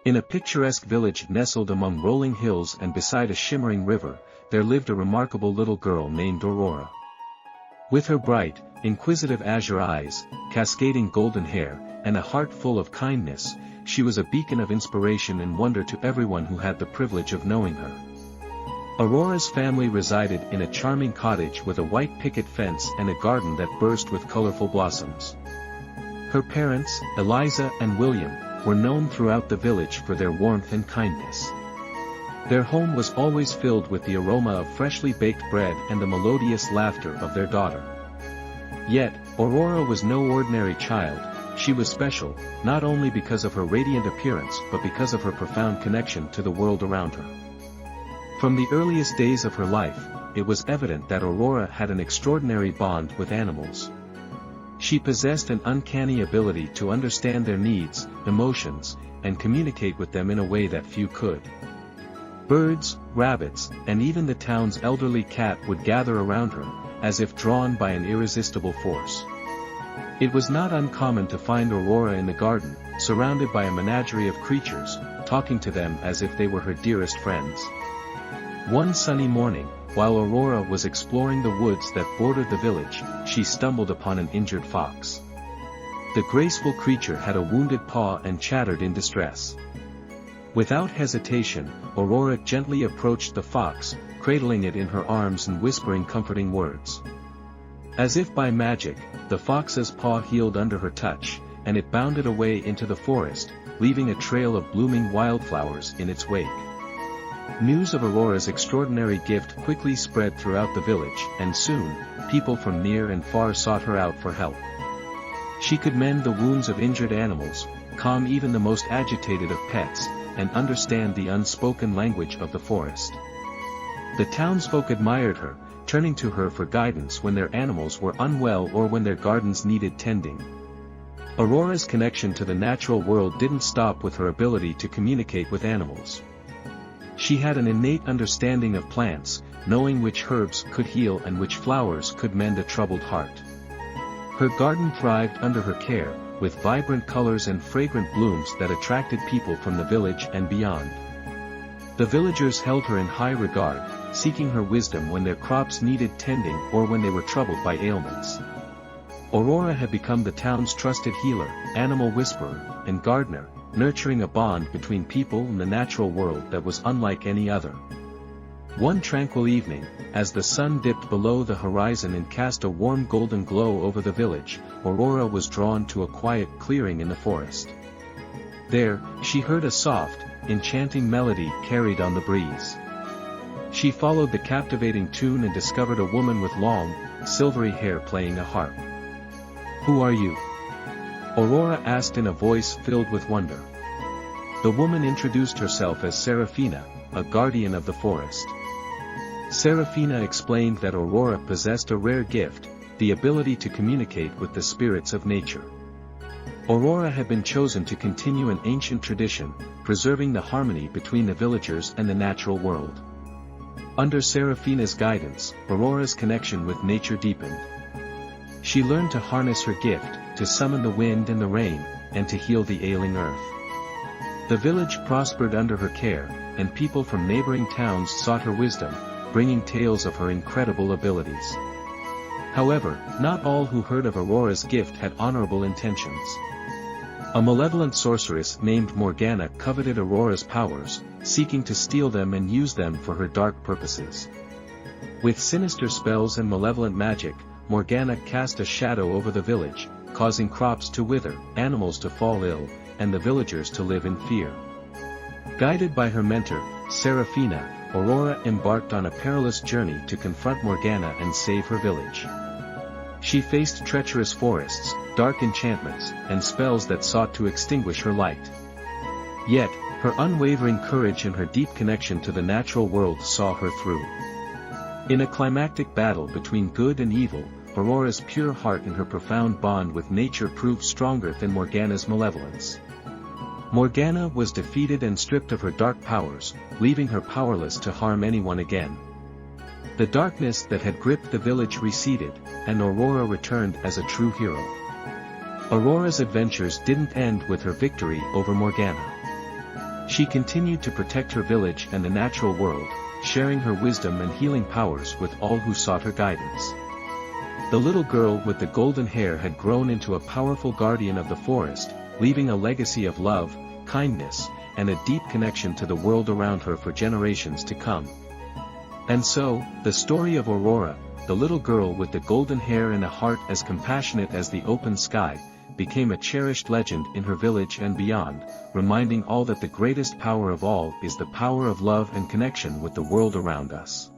In a picturesque village nestled among rolling hills and beside a shimmering river, there lived a remarkable little girl named Aurora. With her bright, inquisitive azure eyes, cascading golden hair, and a heart full of kindness, she was a beacon of inspiration and wonder to everyone who had the privilege of knowing her. Aurora's family resided in a charming cottage with a white picket fence and a garden that burst with colorful blossoms. Her parents, Eliza and William, were known throughout the village for their warmth and kindness. Their home was always filled with the aroma of freshly baked bread and the melodious laughter of their daughter. Yet, Aurora was no ordinary child. She was special, not only because of her radiant appearance but because of her profound connection to the world around her. From the earliest days of her life, it was evident that Aurora had an extraordinary bond with animals. She possessed an uncanny ability to understand their needs, emotions, and communicate with them in a way that few could. Birds, rabbits, and even the town's elderly cat would gather around her, as if drawn by an irresistible force. It was not uncommon to find Aurora in the garden, surrounded by a menagerie of creatures, talking to them as if they were her dearest friends. One sunny morning, while Aurora was exploring the woods that bordered the village, she stumbled upon an injured fox. The graceful creature had a wounded paw and chattered in distress. Without hesitation, Aurora gently approached the fox, cradling it in her arms and whispering comforting words. As if by magic, the fox's paw healed under her touch, and it bounded away into the forest, leaving a trail of blooming wildflowers in its wake. News of Aurora's extraordinary gift quickly spread throughout the village, and soon, people from near and far sought her out for help. She could mend the wounds of injured animals, calm even the most agitated of pets, and understand the unspoken language of the forest. The townsfolk admired her, turning to her for guidance when their animals were unwell or when their gardens needed tending. Aurora's connection to the natural world didn't stop with her ability to communicate with animals. She had an innate understanding of plants, knowing which herbs could heal and which flowers could mend a troubled heart. Her garden thrived under her care, with vibrant colors and fragrant blooms that attracted people from the village and beyond. The villagers held her in high regard, seeking her wisdom when their crops needed tending or when they were troubled by ailments. Aurora had become the town's trusted healer, animal whisperer, and gardener, nurturing a bond between people and the natural world that was unlike any other. One tranquil evening, as the sun dipped below the horizon and cast a warm golden glow over the village, Aurora was drawn to a quiet clearing in the forest. There, she heard a soft, enchanting melody carried on the breeze. She followed the captivating tune and discovered a woman with long, silvery hair playing a harp. "Who are you?" Aurora asked in a voice filled with wonder. The woman introduced herself as Serafina, a guardian of the forest. Serafina explained that Aurora possessed a rare gift, the ability to communicate with the spirits of nature. Aurora had been chosen to continue an ancient tradition, preserving the harmony between the villagers and the natural world. Under Serafina's guidance, Aurora's connection with nature deepened. She learned to harness her gift, to summon the wind and the rain, and to heal the ailing earth. The village prospered under her care, and people from neighboring towns sought her wisdom, bringing tales of her incredible abilities. However, not all who heard of Aurora's gift had honorable intentions. A malevolent sorceress named Morgana coveted Aurora's powers, seeking to steal them and use them for her dark purposes. With sinister spells and malevolent magic, Morgana cast a shadow over the village, causing crops to wither, animals to fall ill, and the villagers to live in fear. Guided by her mentor, Serafina, Aurora embarked on a perilous journey to confront Morgana and save her village. She faced treacherous forests, dark enchantments, and spells that sought to extinguish her light. Yet, her unwavering courage and her deep connection to the natural world saw her through. In a climactic battle between good and evil, Aurora's pure heart and her profound bond with nature proved stronger than Morgana's malevolence. Morgana was defeated and stripped of her dark powers, leaving her powerless to harm anyone again. The darkness that had gripped the village receded, and Aurora returned as a true hero. Aurora's adventures didn't end with her victory over Morgana. She continued to protect her village and the natural world, sharing her wisdom and healing powers with all who sought her guidance. The little girl with the golden hair had grown into a powerful guardian of the forest, leaving a legacy of love, kindness, and a deep connection to the world around her for generations to come. And so, the story of Aurora, the little girl with the golden hair and a heart as compassionate as the open sky, became a cherished legend in her village and beyond, reminding all that the greatest power of all is the power of love and connection with the world around us.